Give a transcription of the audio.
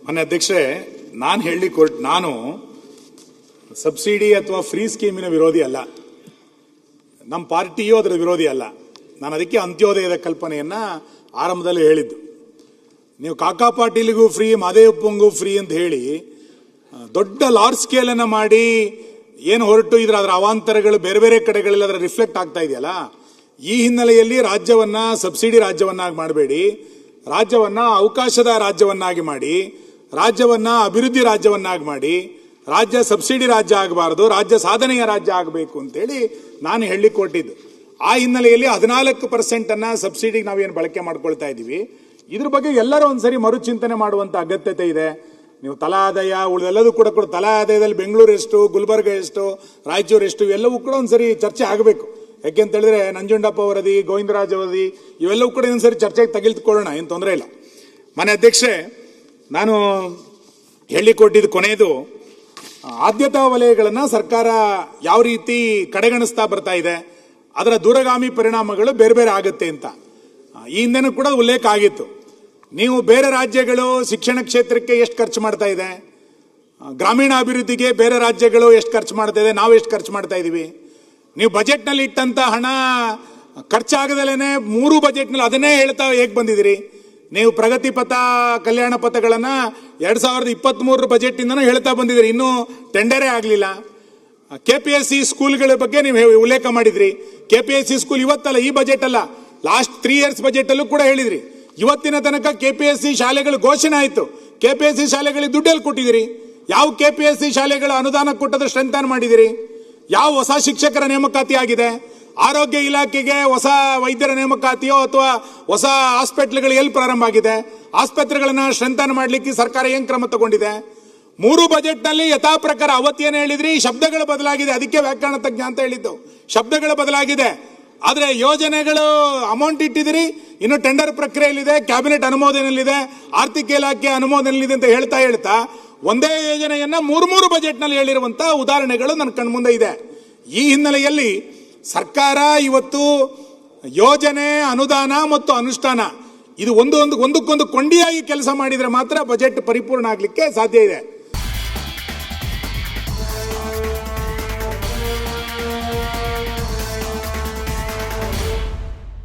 ಮಾನ್ಯ ಅಧ್ಯಕ್ಷರೇ, ನಾನು ಸಬ್ಸಿಡಿ ಅಥವಾ ಫ್ರೀ ಸ್ಕೀಮಿನ ವಿರೋಧಿ ಅಲ್ಲ. ನಮ್ಮ ಪಾರ್ಟಿಯೂ ಅದರ ವಿರೋಧಿ ಅಲ್ಲ. ನಾನು ಅದಕ್ಕೆ ಅಂತ್ಯೋದಯದ ಕಲ್ಪನೆಯನ್ನ ಆರಂಭದಲ್ಲಿ ಹೇಳಿದ್ದು. ನೀವು ಕಾಕಾ ಪಾಟೀಲಿಗೂ ಫ್ರೀ, ಮಾದೇವಪ್ಪಂಗೂ ಫ್ರೀ ಅಂತ ಹೇಳಿ ದೊಡ್ಡ ಲಾರ್ಜ್ ಸ್ಕೇಲ್ ಅನ್ನ ಮಾಡಿ ಏನು ಹೊರಟು ಅದರ ಅವಾಂತರಗಳು ಬೇರೆ ಬೇರೆ ಕಡೆಗಳಲ್ಲಿ ಅದರ ರಿಫ್ಲೆಕ್ಟ್ ಆಗ್ತಾ ಇದೆಯಲ್ಲ. ಈ ಹಿನ್ನೆಲೆಯಲ್ಲಿ ರಾಜ್ಯವನ್ನ ಸಬ್ಸಿಡಿ ರಾಜ್ಯವನ್ನಾಗಿ ಮಾಡಬೇಡಿ, ರಾಜ್ಯವನ್ನ ಅವಕಾಶದ ರಾಜ್ಯವನ್ನಾಗಿ ಮಾಡಿ, ರಾಜ್ಯವನ್ನ ಅಭಿವೃದ್ಧಿ ರಾಜ್ಯವನ್ನಾಗಿ ಮಾಡಿ, ರಾಜ್ಯ ಸಬ್ಸಿಡಿ ರಾಜ್ಯ ಆಗಬಾರದು, ರಾಜ್ಯ ಸಾಧನೆಯ ರಾಜ್ಯ ಆಗಬೇಕು ಅಂತೇಳಿ ನಾನು ಹೇಳಲಿಕ್ಕೆ ಕೊಟ್ಟಿದ್ದು. ಆ ಹಿನ್ನೆಲೆಯಲ್ಲಿ 14% ಅನ್ನ ಸಬ್ಸಿಡಿಗೆ ನಾವೇನು ಬಳಕೆ ಮಾಡ್ಕೊಳ್ತಾ ಇದ್ದೀವಿ, ಇದ್ರ ಬಗ್ಗೆ ಎಲ್ಲರೂ ಒಂದ್ಸರಿ ಮರುಚಿಂತನೆ ಮಾಡುವಂತ ಅಗತ್ಯತೆ ಇದೆ. ನೀವು ತಲಾ ಆದಾಯ ಉಳಿದೆಲ್ಲದೂ ಕೂಡ ತಲಾ ಆದಾಯದಲ್ಲಿ ಬೆಂಗಳೂರು ಎಷ್ಟು, ಗುಲ್ಬರ್ಗ ಎಷ್ಟು, ರಾಯಚೂರು ಎಷ್ಟು, ಇವೆಲ್ಲವೂ ಕೂಡ ಒಂದ್ಸರಿ ಚರ್ಚೆ ಆಗಬೇಕು. ಯಾಕೆಂತ ಹೇಳಿದ್ರೆ ನಂಜುಂಡಪ್ಪ ವರದಿ, ಗೋವಿಂದರಾಜ್ ವರದಿ ಇವೆಲ್ಲವೂ ಕೂಡ ಒಂದ್ಸರಿ ಚರ್ಚೆಗೆ ತೆಗೆದುಕೊಳ್ಳೋಣ, ಏನು ತೊಂದರೆ ಇಲ್ಲ. ಮಾನ್ಯ ಅಧ್ಯಕ್ಷರೇ, ನಾನು ಹೇಳಿಕೊಟ್ಟಿದ್ದು ಕೊನೆಯದು, ಆದ್ಯತಾ ವಲಯಗಳನ್ನು ಸರ್ಕಾರ ಯಾವ ರೀತಿ ಕಡೆಗಣಿಸ್ತಾ ಬರ್ತಾ ಇದೆ, ಅದರ ದೂರಗಾಮಿ ಪರಿಣಾಮಗಳು ಬೇರೆ ಬೇರೆ ಆಗುತ್ತೆ ಅಂತ ಈ ಹಿಂದೆನೂ ಕೂಡ ಉಲ್ಲೇಖ ಆಗಿತ್ತು. ನೀವು ಬೇರೆ ರಾಜ್ಯಗಳು ಶಿಕ್ಷಣ ಕ್ಷೇತ್ರಕ್ಕೆ ಎಷ್ಟು ಖರ್ಚು ಮಾಡ್ತಾ ಇದೆ, ಗ್ರಾಮೀಣ ಅಭಿವೃದ್ಧಿಗೆ ಬೇರೆ ರಾಜ್ಯಗಳು ಎಷ್ಟು ಖರ್ಚು ಮಾಡ್ತಾ ಇದೆ, ನಾವು ಎಷ್ಟು ಖರ್ಚು ಮಾಡ್ತಾ ಇದೀವಿ. ನೀವು ಬಜೆಟ್ನಲ್ಲಿ ಇಟ್ಟಂತ ಹಣ ಖರ್ಚಾಗದಲೇನೆ 3 ಬಜೆಟ್ನಲ್ಲಿ ಅದನ್ನೇ ಹೇಳ್ತಾ ಹೇಗೆ ಬಂದಿದ್ದೀರಿ. ನೀವು ಪ್ರಗತಿ ಪಥ, ಕಲ್ಯಾಣ ಪಥಗಳನ್ನ 2023 ಬಜೆಟ್ ಇಂದನೂ ಹೇಳ್ತಾ ಬಂದಿದ್ದೀರಿ, ಇನ್ನೂ ಟೆಂಡರೇ ಆಗಲಿಲ್ಲ. KPSC ಸ್ಕೂಲ್ಗಳ ಬಗ್ಗೆ ನೀವು ಉಲ್ಲೇಖ ಮಾಡಿದ್ರಿ. KPSC ಸ್ಕೂಲ್ ಇವತ್ತಲ್ಲ, ಈ ಬಜೆಟ್ ಅಲ್ಲ, ಲಾಸ್ಟ್ 3 ಇಯರ್ಸ್ ಬಜೆಟ್ ಅಲ್ಲೂ ಕೂಡ ಹೇಳಿದ್ರಿ. ಇವತ್ತಿನ ತನಕ KPSC ಶಾಲೆಗಳು ಘೋಷಣೆ ಆಯಿತು, KPSC ಶಾಲೆಗಳಿಗೆ ದುಡ್ಡಲ್ಲಿ ಕೊಟ್ಟಿದ್ದೀರಿ. ಯಾವ KPSC ಶಾಲೆಗಳ ಅನುದಾನ ಕೊಟ್ಟದ ಸ್ಟ್ರೆಂಥನ್ ಮಾಡಿದಿರಿ? ಯಾವ ಹೊಸ ಶಿಕ್ಷಕರ ನೇಮಕಾತಿ ಆಗಿದೆ? ಆರೋಗ್ಯ ಇಲಾಖೆಗೆ ಹೊಸ ವೈದ್ಯರ ನೇಮಕಾತಿಯೋ ಅಥವಾ ಹೊಸ ಹಾಸ್ಪಿಟಲ್ಗಳು ಎಲ್ಲಿ ಪ್ರಾರಂಭ ಆಗಿದೆ? ಆಸ್ಪತ್ರೆಗಳನ್ನ ಸ್ಟ್ರೆಂಥನ್ ಮಾಡಲಿಕ್ಕೆ ಸರ್ಕಾರ ಏನ್ ಕ್ರಮ ತಗೊಂಡಿದೆ? 3 ಬಜೆಟ್ ನಲ್ಲಿ ಯಥಾ ಪ್ರಕಾರ ಅವತ್ತೇನು ಹೇಳಿದ್ರಿ, ಶಬ್ದಗಳು ಬದಲಾಗಿದೆ, ಅದಕ್ಕೆ ವ್ಯಾಕರಣ ತಜ್ಞ ಅಂತ ಹೇಳಿದ್ದು. ಶಬ್ದಗಳು ಬದಲಾಗಿದೆ, ಆದ್ರೆ ಯೋಜನೆಗಳು ಅಮೌಂಟ್ ಇಟ್ಟಿದ್ದೀರಿ, ಇನ್ನು ಟೆಂಡರ್ ಪ್ರಕ್ರಿಯೆಯಲ್ಲಿದೆ, ಕ್ಯಾಬಿನೆಟ್ ಅನುಮೋದನೆಯಲ್ಲಿದೆ, ಆರ್ಥಿಕ ಇಲಾಖೆ ಅನುಮೋದನೆಯಲ್ಲಿದೆ ಅಂತ ಹೇಳ್ತಾ ಒಂದೇ ಯೋಜನೆಯನ್ನ 3 ಬಜೆಟ್ ನಲ್ಲಿ ಹೇಳಿರುವಂತ ಉದಾಹರಣೆಗಳು ನನ್ನ ಕಣ್ಮುಂದೆ ಇದೆ. ಈ ಹಿನ್ನೆಲೆಯಲ್ಲಿ ಸರ್ಕಾರ ಇವತ್ತು ಯೋಜನೆ, ಅನುದಾನ ಮತ್ತು ಅನುಷ್ಠಾನ ಇದು ಒಂದಕ್ಕೊಂದು ಕೊಂಡಿಯಾಗಿ ಕೆಲಸ ಮಾಡಿದ್ರೆ ಮಾತ್ರ ಬಜೆಟ್ ಪರಿಪೂರ್ಣ ಆಗಲಿಕ್ಕೆ ಸಾಧ್ಯ ಇದೆ.